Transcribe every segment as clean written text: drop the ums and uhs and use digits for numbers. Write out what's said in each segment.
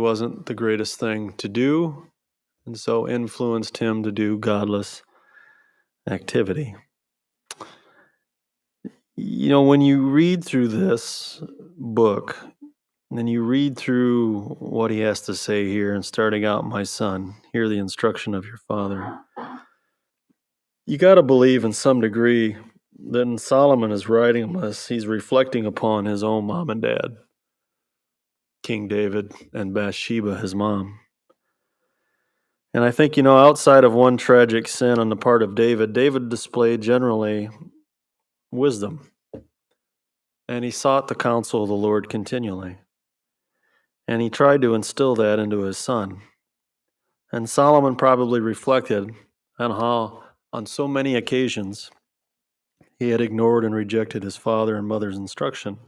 wasn't the greatest thing to do, and so influenced him to do godless activity. When you read through this book, and then you read through what he has to say here, and starting out, my son, hear the instruction of your father. You got to believe in some degree that when Solomon is writing this, he's reflecting upon his own mom and dad, King David and Bathsheba, his mom. And I think, outside of one tragic sin on the part of David, David displayed generally wisdom. And he sought the counsel of the Lord continually. And he tried to instill that into his son. And Solomon probably reflected on how, on so many occasions, he had ignored and rejected his father and mother's instruction,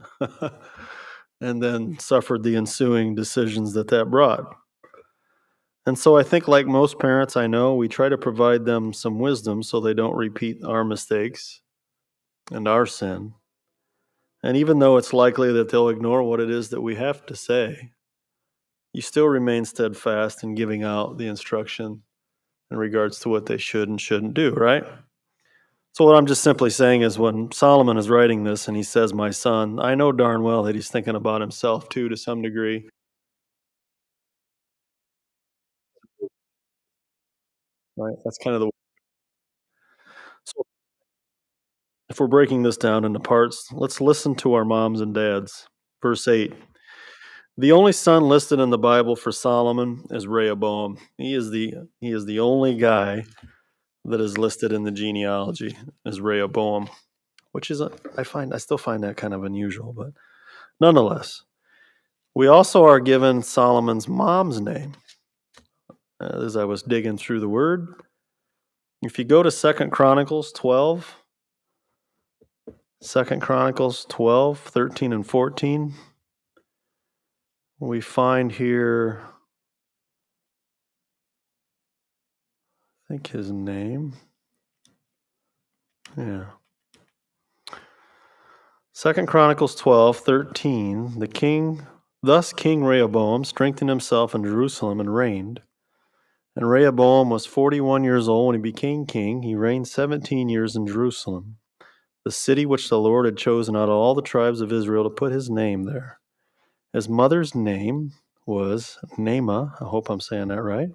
and then suffered the ensuing decisions that brought. And so I think, like most parents I know, we try to provide them some wisdom so they don't repeat our mistakes and our sin. And even though it's likely that they'll ignore what it is that we have to say, you still remain steadfast in giving out the instruction in regards to what they should and shouldn't do, right? So what I'm just simply saying is when Solomon is writing this and he says, my son, I know darn well that he's thinking about himself too, to some degree. Right? That's kind of the. So if we're breaking this down into parts, let's listen to our moms and dads. Verse 8. The only son listed in the Bible for Solomon is Rehoboam. He is the only guy that is listed in the genealogy as Rehoboam, which is I still find that kind of unusual, but nonetheless, we also are given Solomon's mom's name. As I was digging through the word, if you go to 2 Chronicles 12, 2 Chronicles 12, 13, and 14, we find here, I think his name. Yeah. 2 Chronicles 12, 13, thus King Rehoboam strengthened himself in Jerusalem and reigned. And Rehoboam was 41 years old when he became king. He reigned 17 years in Jerusalem, the city which the Lord had chosen out of all the tribes of Israel to put his name there. His mother's name was Naamah, I hope I'm saying that right,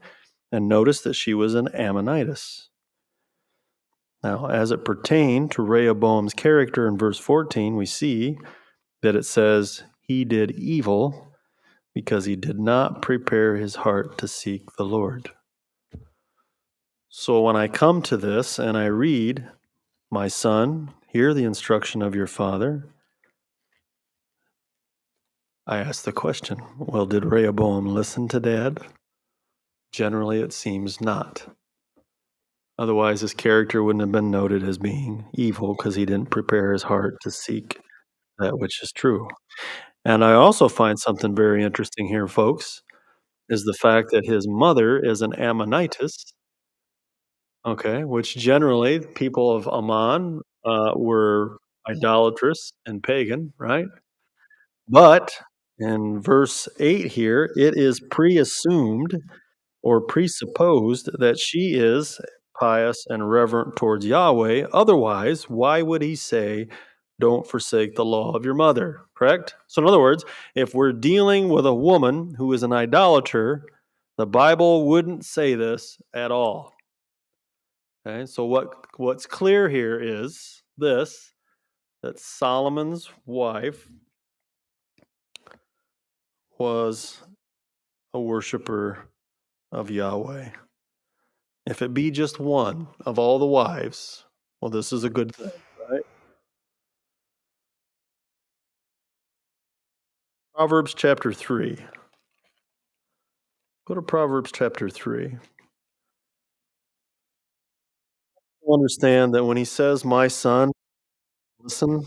and notice that she was an Ammonitess. Now, as it pertained to Rehoboam's character in verse 14, we see that it says he did evil because he did not prepare his heart to seek the Lord. So when I come to this and I read, my son, hear the instruction of your father, I ask the question, well, did Rehoboam listen to dad? Generally, it seems not. Otherwise, his character wouldn't have been noted as being evil because he didn't prepare his heart to seek that which is true. And I also find something very interesting here, folks, is the fact that his mother is an Ammonitess, okay, which generally people of Ammon were idolatrous and pagan, right? But in verse 8 here, it is preassumed or presupposed that she is pious and reverent towards Yahweh. Otherwise, why would he say, don't forsake the law of your mother? Correct? So, in other words, if we're dealing with a woman who is an idolater, the Bible wouldn't say this at all. Okay, so what's clear here is this, that Solomon's wife was a worshiper of Yahweh. If it be just one of all the wives, well, this is a good thing, right? Proverbs chapter 3. Go to Proverbs chapter 3. Understand that when he says, my son, listen,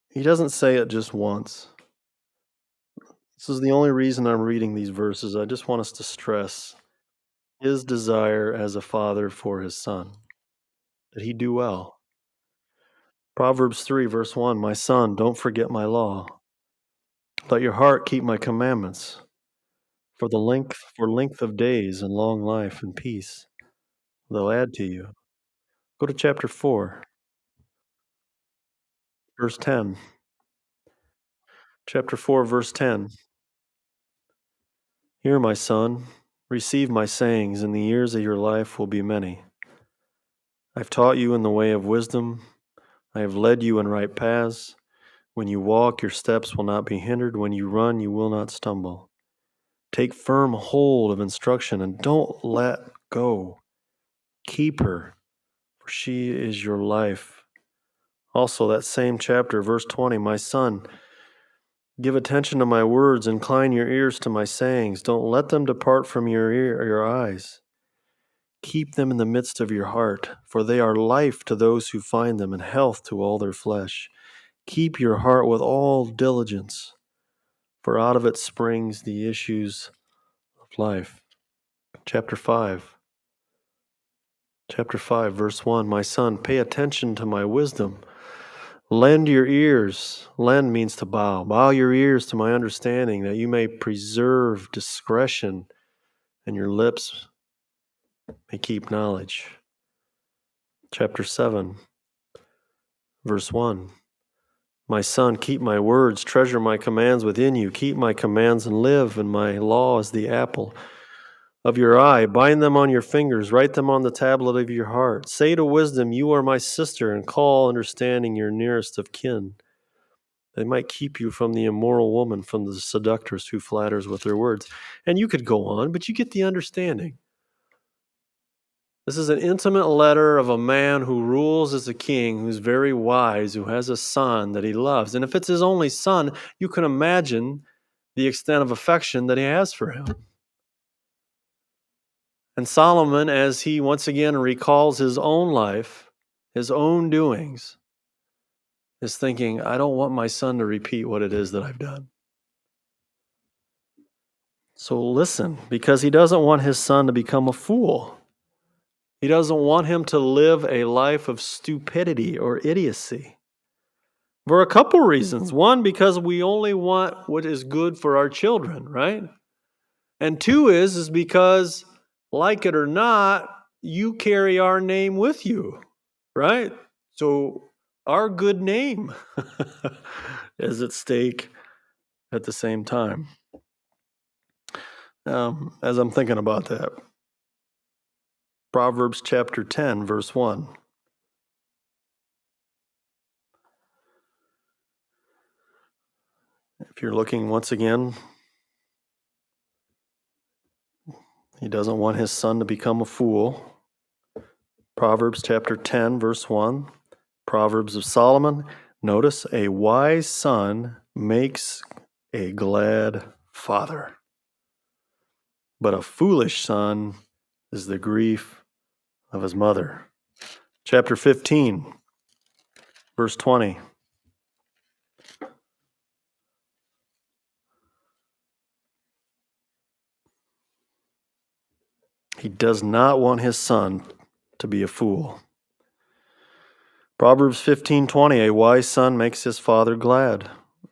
he doesn't say it just once. This is the only reason I'm reading these verses. I just want us to stress his desire as a father for his son, that he do well. Proverbs 3, verse 1, my son, don't forget my law. Let your heart keep my commandments. For length of days and long life and peace they'll add to you. Go to chapter 4, verse 10. Chapter 4, verse 10. Hear, my son, receive my sayings, and the years of your life will be many. I've taught you in the way of wisdom. I have led you in right paths. When you walk, your steps will not be hindered. When you run, you will not stumble. Take firm hold of instruction and don't let go. Keep her, for she is your life. Also, that same chapter, verse 20, my son, give attention to my words, incline your ears to my sayings. Don't let them depart from your eyes. Keep them in the midst of your heart, for they are life to those who find them and health to all their flesh. Keep your heart with all diligence, for out of it springs the issues of life. Chapter 5, verse 1, my son, pay attention to my wisdom. Lend your ears. Lend means to bow. Bow your ears to my understanding, that you may preserve discretion and your lips may keep knowledge. Chapter 7, verse 1. My son, keep my words, treasure my commands within you. Keep my commands and live, and my law is the apple of your eye. Bind them on your fingers, write them on the tablet of your heart. Say to wisdom, you are my sister, and call understanding your nearest of kin. They might keep you from the immoral woman, from the seductress who flatters with her words. And you could go on, but you get the understanding. This is an intimate letter of a man who rules as a king, who's very wise, who has a son that he loves. And if it's his only son, you can imagine the extent of affection that he has for him. And Solomon, as he once again recalls his own life, his own doings, is thinking, I don't want my son to repeat what it is that I've done. So listen, because he doesn't want his son to become a fool. He doesn't want him to live a life of stupidity or idiocy. For a couple reasons. One, because we only want what is good for our children, right? And two is because, like it or not, you carry our name with you, right? So our good name is at stake at the same time. As I'm thinking about that, Proverbs chapter 10, verse 1. If you're looking once again, he doesn't want his son to become a fool. Proverbs chapter 10, verse 1. Proverbs of Solomon. Notice, a wise son makes a glad father, but a foolish son is the grief of his mother. Chapter 15, verse 20. He does not want his son to be a fool. Proverbs 15:20, a wise son makes his father glad.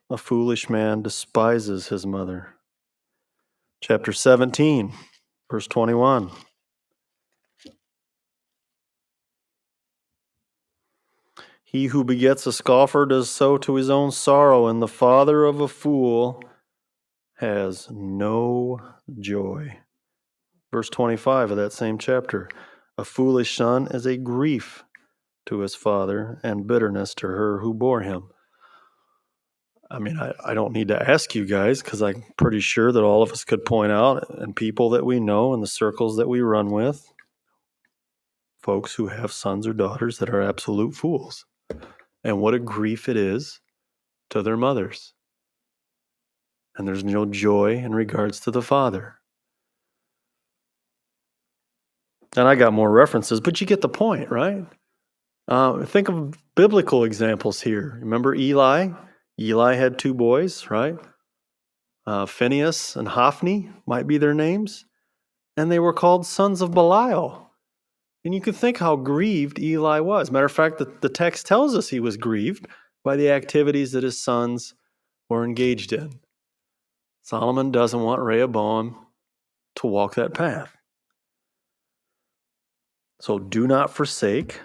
A foolish man despises his mother. Chapter 17, verse 21. He who begets a scoffer does so to his own sorrow, and the father of a fool has no joy. Verse 25 of that same chapter. A foolish son is a grief to his father and bitterness to her who bore him. I mean, I don't need to ask you guys, because I'm pretty sure that all of us could point out, and people that we know in the circles that we run with, folks who have sons or daughters that are absolute fools. And what a grief it is to their mothers. And there's no joy in regards to the father. And I got more references, but you get the point, right? Think of biblical examples here. Remember Eli? Eli had two boys, right? Phinehas and Hophni might be their names. And they were called sons of Belial. And you can think how grieved Eli was. Matter of fact, the text tells us he was grieved by the activities that his sons were engaged in. Solomon doesn't want Rehoboam to walk that path. So do not forsake,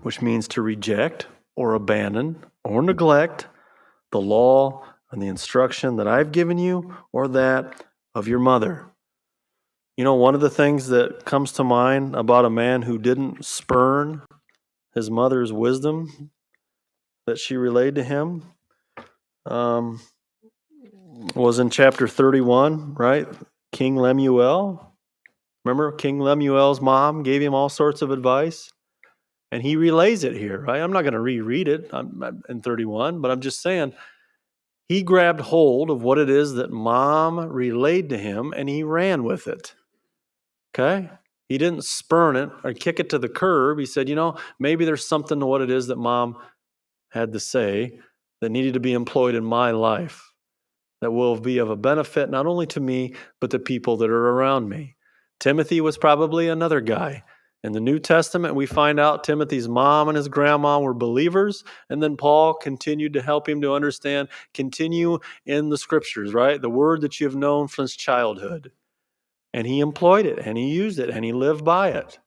which means to reject or abandon or neglect the law and the instruction that I've given you or that of your mother. You know, one of the things that comes to mind about a man who didn't spurn his mother's wisdom that she relayed to him was in chapter 31, right? King Lemuel. Remember, King Lemuel's mom gave him all sorts of advice, and he relays it here, right? I'm not going to reread it in 31, but I'm just saying he grabbed hold of what it is that mom relayed to him, and he ran with it. Okay? He didn't spurn it or kick it to the curb. He said, maybe there's something to what it is that mom had to say that needed to be employed in my life that will be of a benefit not only to me, but the people that are around me. Timothy was probably another guy. In the New Testament, we find out Timothy's mom and his grandma were believers, and then Paul continued to help him to understand, continue in the scriptures, right? The word that you have known since childhood. And he employed it, and he used it, and he lived by it.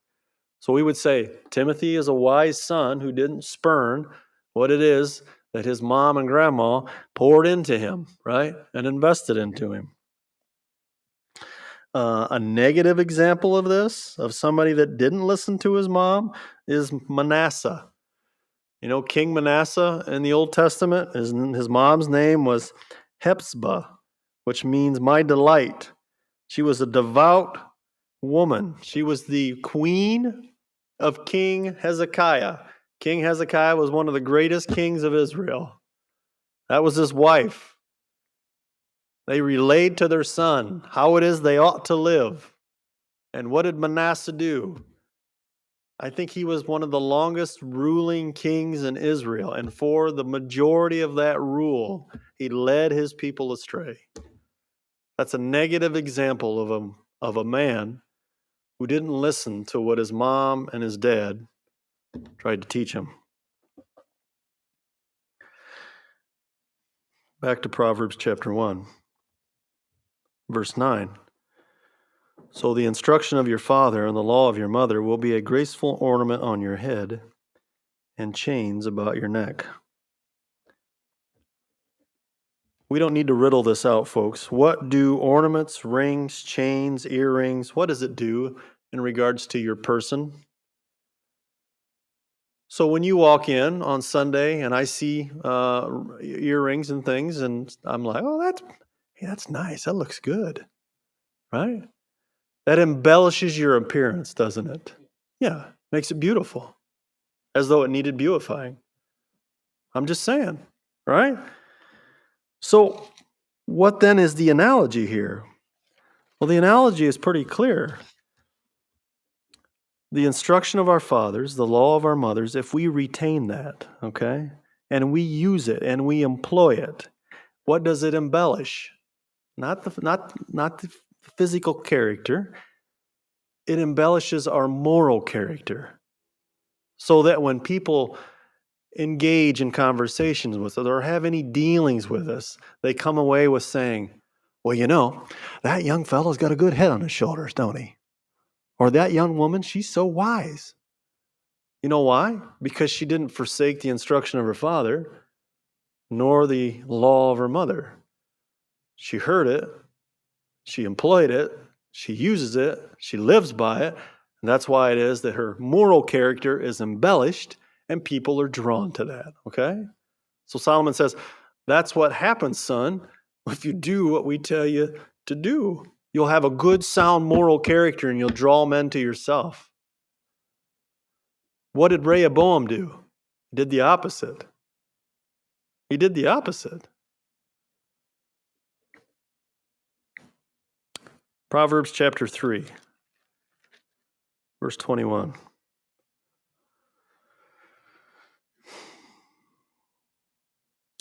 So we would say Timothy is a wise son who didn't spurn what it is that his mom and grandma poured into him, right? And invested into him. A negative example of this, of somebody that didn't listen to his mom, is Manasseh. King Manasseh in the Old Testament, his mom's name was Hephzibah, which means my delight. She was a devout woman. She was the queen of King Hezekiah. King Hezekiah was one of the greatest kings of Israel. That was his wife. They relayed to their son how it is they ought to live. And what did Manasseh do? I think he was one of the longest ruling kings in Israel. And for the majority of that rule, he led his people astray. That's a negative example of a man who didn't listen to what his mom and his dad tried to teach him. Back to Proverbs chapter 1, verse 9. So the instruction of your father and the law of your mother will be a graceful ornament on your head and chains about your neck. We don't need to riddle this out, folks. What do ornaments, rings, chains, earrings, what does it do in regards to your person? So when you walk in on Sunday and I see earrings and things, and I'm like, oh, that's nice. That looks good, right? That embellishes your appearance, doesn't it? Yeah, makes it beautiful, as though it needed beautifying. I'm just saying, right? So what then is the analogy here? Well, the analogy is pretty clear. The instruction of our fathers, the law of our mothers, if we retain that, okay, and we use it and we employ it, what does it embellish? Not the physical character. It embellishes our moral character, so that when people engage in conversations with us or have any dealings with us, they come away with saying, well, that young fellow's got a good head on his shoulders, don't he? Or that young woman, she's so wise. You know why? Because she didn't forsake the instruction of her father, nor the law of her mother. She heard it, she employed it, she uses it, she lives by it, and that's why it is that her moral character is embellished and people are drawn to that, okay? So Solomon says, that's what happens, son, if you do what we tell you to do. You'll have a good, sound moral character and you'll draw men to yourself. What did Rehoboam do? He did the opposite. He did the opposite. Proverbs chapter 3, verse 21.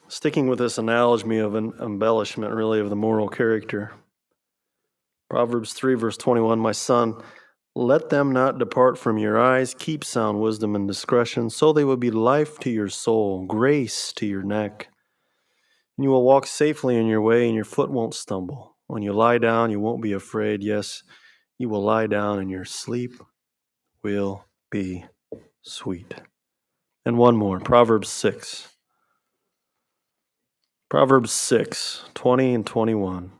Sticking with this analogy of an embellishment, really, of the moral character. Proverbs 3, verse 21, my son, let them not depart from your eyes. Keep sound wisdom and discretion, so they will be life to your soul, grace to your neck. And you will walk safely in your way, and your foot won't stumble. When you lie down, you won't be afraid. Yes, you will lie down and your sleep will be sweet. And one more, Proverbs 6. Proverbs 6, 20 and 21.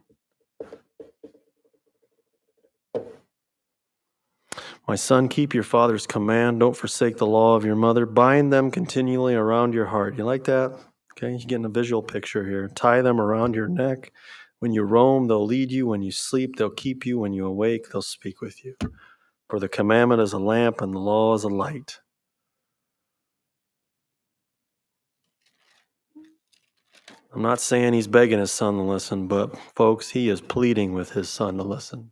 My son, keep your father's command. Don't forsake the law of your mother. Bind them continually around your heart. You like that? Okay, you're getting a visual picture here. Tie them around your neck. When you roam, they'll lead you. When you sleep, they'll keep you. When you awake, they'll speak with you. For the commandment is a lamp and the law is a light. I'm not saying he's begging his son to listen, but folks, he is pleading with his son to listen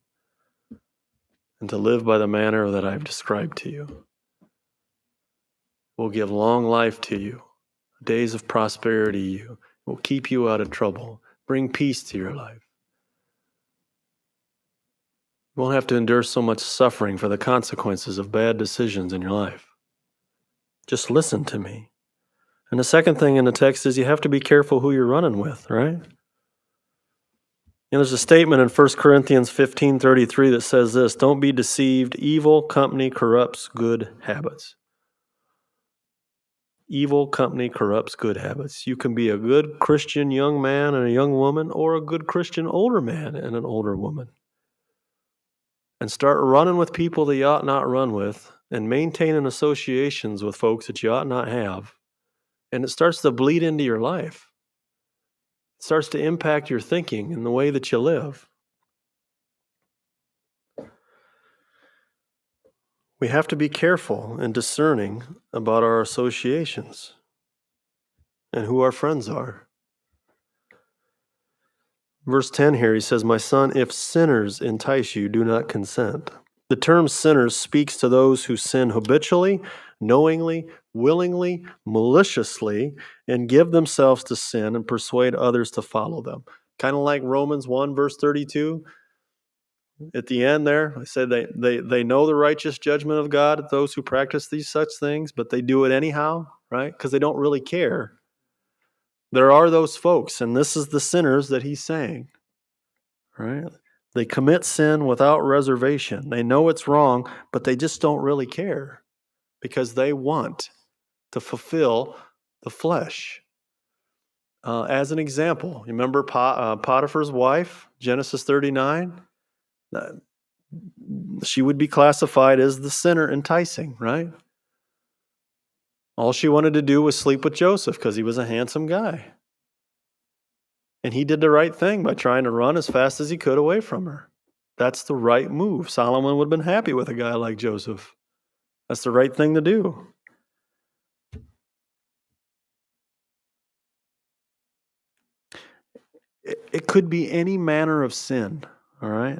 and to live by the manner that I've described to you. Will give long life to you, days of prosperity to you, will keep you out of trouble, bring peace to your life. You won't have to endure so much suffering for the consequences of bad decisions in your life. Just listen to me. And the second thing in the text is you have to be careful who you're running with, right? There's a statement in 1 Corinthians 15:33 that says this: don't be deceived, evil company corrupts good habits. Evil company corrupts good habits. You can be a good Christian young man and a young woman, or a good Christian older man and an older woman, and start running with people that you ought not run with, and maintaining associations with folks that you ought not have, and it starts to bleed into your life. It starts to impact your thinking and the way that you live. We have to be careful and discerning about our associations and who our friends are. Verse 10 here, he says, my son, if sinners entice you, do not consent. The term sinners speaks to those who sin habitually, knowingly, willingly, maliciously, and give themselves to sin and persuade others to follow them. Kind of like Romans 1, verse 32. At the end there, I said they know the righteous judgment of God, those who practice these such things, but they do it anyhow, right? Because they don't really care. There are those folks, and this is the sinners that he's saying, right? They commit sin without reservation. They know it's wrong, but they just don't really care because they want to fulfill the flesh. As an example, you remember Potiphar's wife, Genesis 39? She would be classified as the sinner enticing, right? All she wanted to do was sleep with Joseph because he was a handsome guy. And he did the right thing by trying to run as fast as he could away from her. That's the right move. Solomon would have been happy with a guy like Joseph. That's the right thing to do. It could be any manner of sin, all right?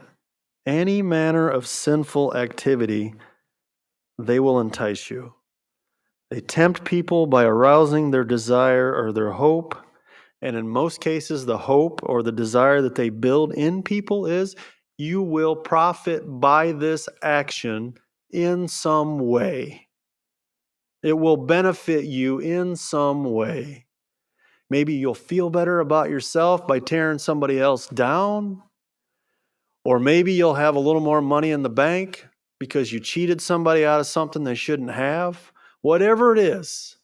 Any manner of sinful activity, they will entice you. They tempt people by arousing their desire or their hope. And in most cases, the hope or the desire that they build in people is, you will profit by this action in some way. It will benefit you in some way. Maybe you'll feel better about yourself by tearing somebody else down. Or maybe you'll have a little more money in the bank because you cheated somebody out of something they shouldn't have. Whatever it is,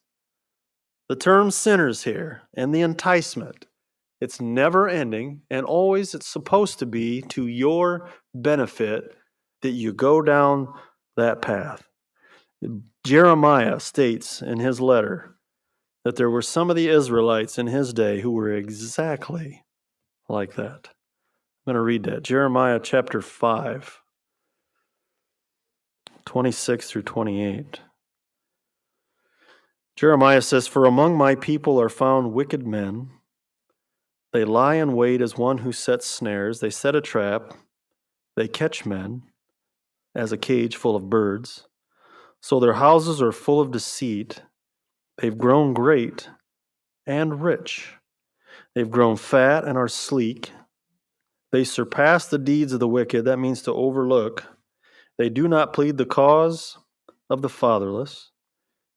the term sinners here and the enticement, it's never ending, and always it's supposed to be to your benefit that you go down that path. Jeremiah states in his letter that there were some of the Israelites in his day who were exactly like that. I'm going to read that. Jeremiah chapter 5, 26 through 28. Jeremiah says, for among my people are found wicked men. They lie in wait as one who sets snares. They set a trap. They catch men as a cage full of birds. So their houses are full of deceit. They've grown great and rich. They've grown fat and are sleek. They surpass the deeds of the wicked. That means to overlook. They do not plead the cause of the fatherless,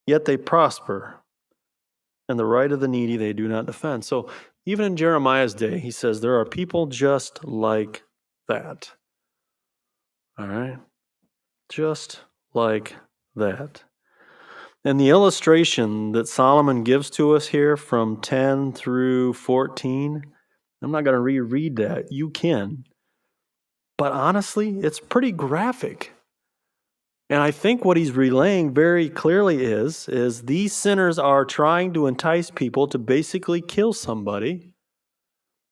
yet they prosper. and the right of the needy they do not defend. So even in Jeremiah's day, he says there are people just like that. All right? Just like that. And the illustration that Solomon gives to us here from 10 through 14, I'm not going to reread that. You can. But honestly, it's pretty graphic. And I think what he's relaying very clearly is these sinners are trying to entice people to basically kill somebody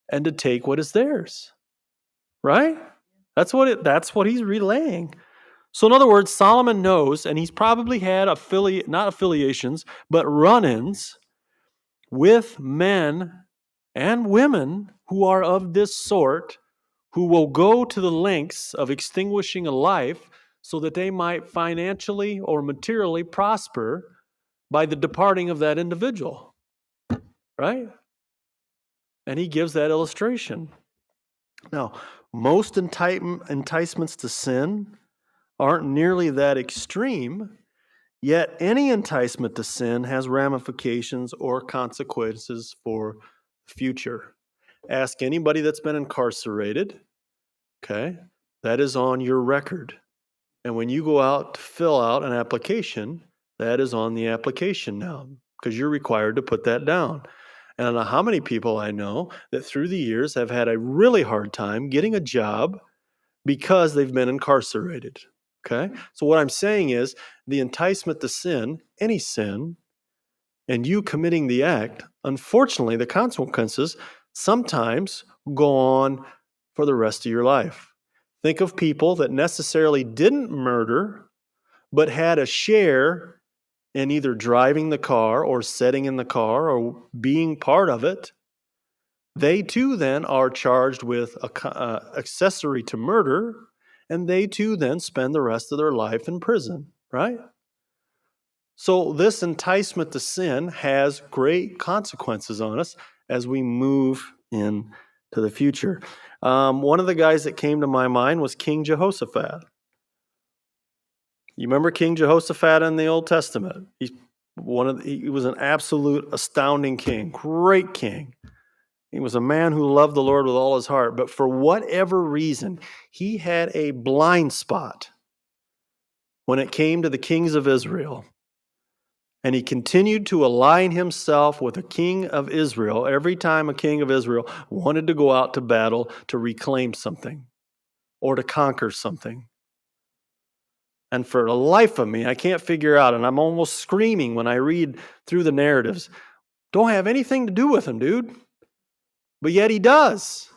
and to take what is theirs. Right? That's what he's relaying. So in other words, Solomon knows, and he's probably had not affiliations, but run-ins with men and women who are of this sort, who will go to the lengths of extinguishing a life so that they might financially or materially prosper by the departing of that individual. Right? And he gives that illustration. Now, most enticements to sin aren't nearly that extreme, yet any enticement to sin has ramifications or consequences for the future. Ask anybody that's been incarcerated, okay? That is on your record. And when you go out to fill out an application, that is on the application now, because you're required to put that down. And I don't know how many people I know that through the years have had a really hard time getting a job because they've been incarcerated. Okay? So what I'm saying is the enticement to sin, any sin, and you committing the act, unfortunately, the consequences sometimes go on for the rest of your life. Think of people that necessarily didn't murder, but had a share in either driving the car or sitting in the car or being part of it. They too then are charged with accessory to murder, and they too then spend the rest of their life in prison, right? So this enticement to sin has great consequences on us as we move into the future. One of the guys that came to my mind was King Jehoshaphat. You remember King Jehoshaphat in the Old Testament? He was an absolute astounding king, great king. He was a man who loved the Lord with all his heart, but for whatever reason, he had a blind spot when it came to the kings of Israel. And he continued to align himself with a king of Israel every time a king of Israel wanted to go out to battle to reclaim something or to conquer something. And for the life of me, I can't figure out, and I'm almost screaming when I read through the narratives, don't have anything to do with him, dude. But yet he does.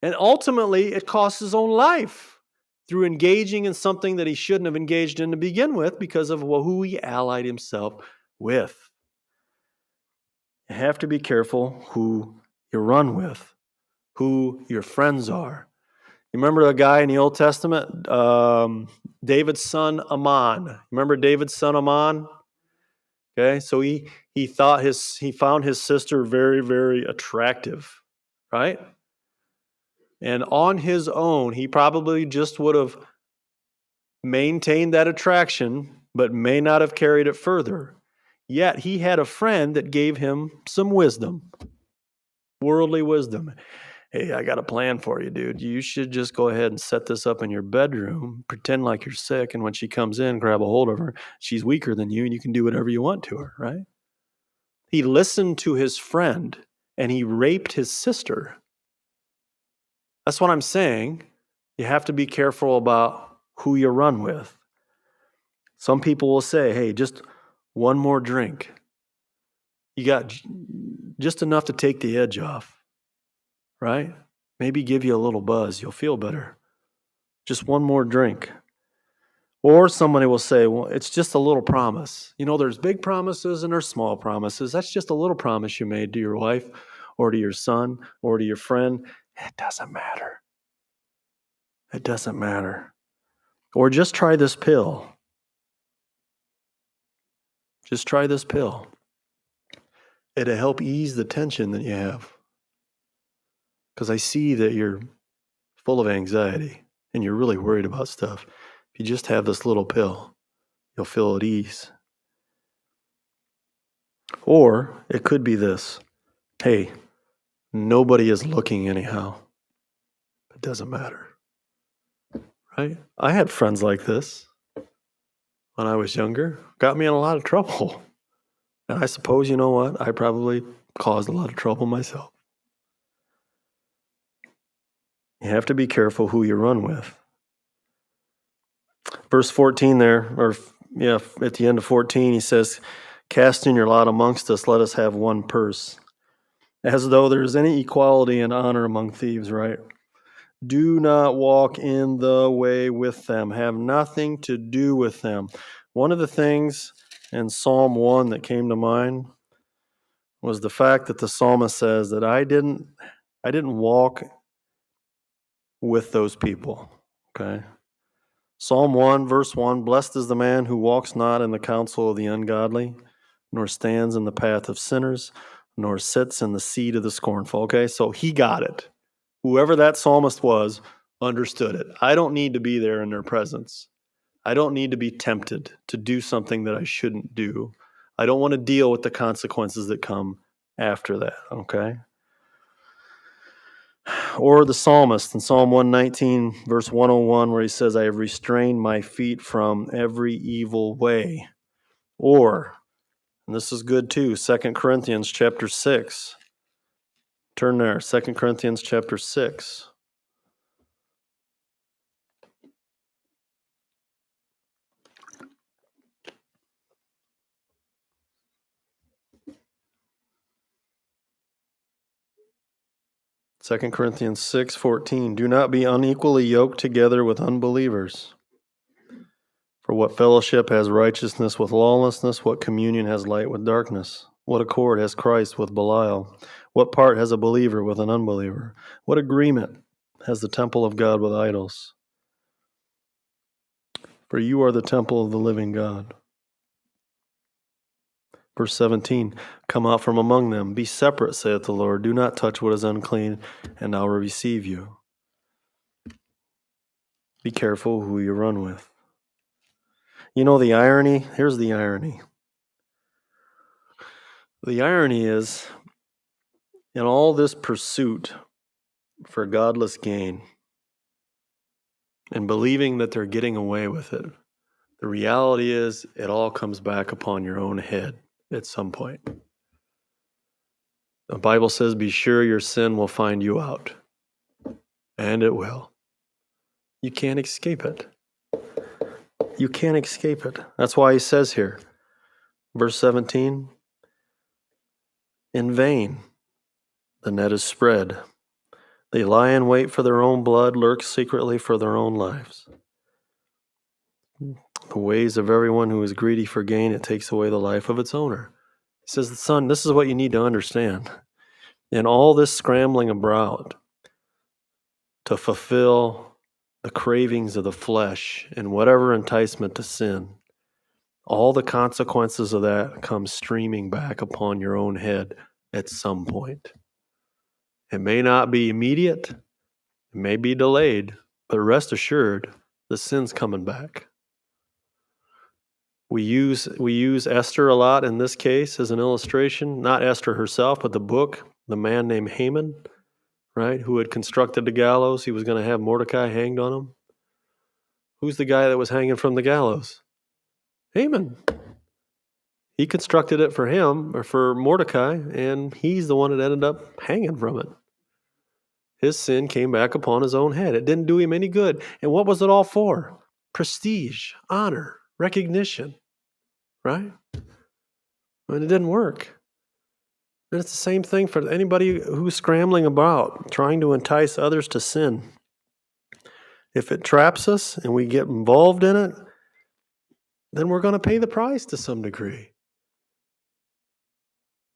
And ultimately, it costs his own life through engaging in something that he shouldn't have engaged in to begin with because of who he allied himself with. You have to be careful who you run with, who your friends are. You remember the guy in the Old Testament, David's son Ammon. Remember David's son Ammon? Okay, so he found his sister very, very attractive, right? And on his own, he probably just would have maintained that attraction, but may not have carried it further. Yet he had a friend that gave him some wisdom, worldly wisdom. Hey, I got a plan for you, dude. You should just go ahead and set this up in your bedroom, pretend like you're sick, and when she comes in, grab a hold of her. She's weaker than you, and you can do whatever you want to her, right? He listened to his friend, and he raped his sister. That's what I'm saying. You have to be careful about who you run with. Some people will say, hey, just one more drink. You got just enough to take the edge off, right? Maybe give you a little buzz. You'll feel better. Just one more drink. Or somebody will say, well, it's just a little promise. You know, there's big promises and there's small promises. That's just a little promise you made to your wife or to your son or to your friend. It doesn't matter. It doesn't matter. Or just try this pill. Just try this pill. It'll help ease the tension that you have. Because I see that you're full of anxiety and you're really worried about stuff. If you just have this little pill, you'll feel at ease. Or it could be this: hey, nobody is looking anyhow. It doesn't matter. Right? I had friends like this when I was younger. Got me in a lot of trouble. And I suppose, you know what? I probably caused a lot of trouble myself. You have to be careful who you run with. Verse 14 there, at the end of 14, he says, "Cast in your lot amongst us, let us have one purse." As though there's any equality and honor among thieves, right? Do not walk in the way with them. Have nothing to do with them. One of the things in Psalm 1 that came to mind was the fact that the psalmist says that I didn't walk with those people. Okay? Psalm 1, verse 1, "Blessed is the man who walks not in the counsel of the ungodly, nor stands in the path of sinners, nor sits in the seat of the scornful." Okay, so he got it. Whoever that psalmist was understood it. I don't need to be there in their presence. I don't need to be tempted to do something that I shouldn't do. I don't want to deal with the consequences that come after that, okay? Or the psalmist in Psalm 119, verse 101, where he says, "I have restrained my feet from every evil way." Or, and this is good too, 2 Corinthians chapter 6. Turn there, 2 Corinthians chapter 6. 2 Corinthians 6:14, "Do not be unequally yoked together with unbelievers. For what fellowship has righteousness with lawlessness? What communion has light with darkness? What accord has Christ with Belial? What part has a believer with an unbeliever? What agreement has the temple of God with idols? For you are the temple of the living God." Verse 17, "Come out from among them. Be separate, saith the Lord. Do not touch what is unclean, and I will receive you." Be careful who you run with. You know the irony? Here's the irony. The irony is, in all this pursuit for godless gain and believing that they're getting away with it, the reality is it all comes back upon your own head at some point. The Bible says, "Be sure your sin will find you out." And it will. You can't escape it. You can't escape it. That's why he says here, verse 17, "In vain the net is spread. They lie in wait for their own blood, lurk secretly for their own lives. The ways of everyone who is greedy for gain, it takes away the life of its owner." He says, "Son, this is what you need to understand. In all this scrambling about to fulfill the cravings of the flesh and whatever enticement to sin, all the consequences of that come streaming back upon your own head at some point. It may not be immediate, it may be delayed, but rest assured, the sin's coming back." We use Esther a lot in this case as an illustration, not Esther herself, but the book, the man named Haman, right, who had constructed the gallows. He was going to have Mordecai hanged on him. Who's the guy that was hanging from the gallows? Haman. He constructed it for him, or for Mordecai, and he's the one that ended up hanging from it. His sin came back upon his own head. It didn't do him any good. And what was it all for? Prestige, honor, recognition, right? And it didn't work. And it's the same thing for anybody who's scrambling about, trying to entice others to sin. If it traps us and we get involved in it, then we're going to pay the price to some degree.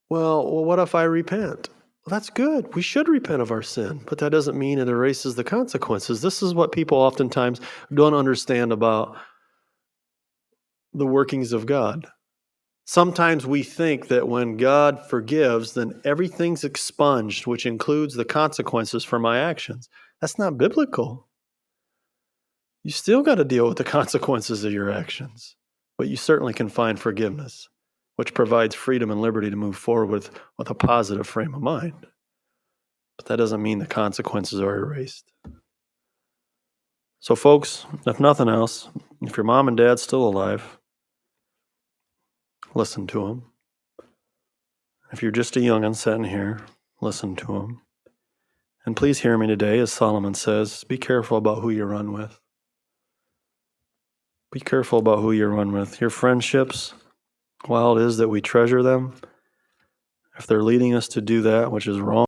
Well, what if I repent? Well, that's good. We should repent of our sin, but that doesn't mean it erases the consequences. This is what people oftentimes don't understand about the workings of God. Sometimes we think that when God forgives, then everything's expunged, which includes the consequences for my actions. That's not biblical. You still got to deal with the consequences of your actions, but you certainly can find forgiveness which provides freedom and liberty to move forward with a positive frame of mind. But that doesn't mean the consequences are erased. So folks, if nothing else, if your mom and dad's still alive, listen to them. If you're just a young'un sitting here, listen to them. And please hear me today, as Solomon says, be careful about who you run with. Be careful about who you run with. Your friendships, while it is that we treasure them, if they're leading us to do that which is wrong,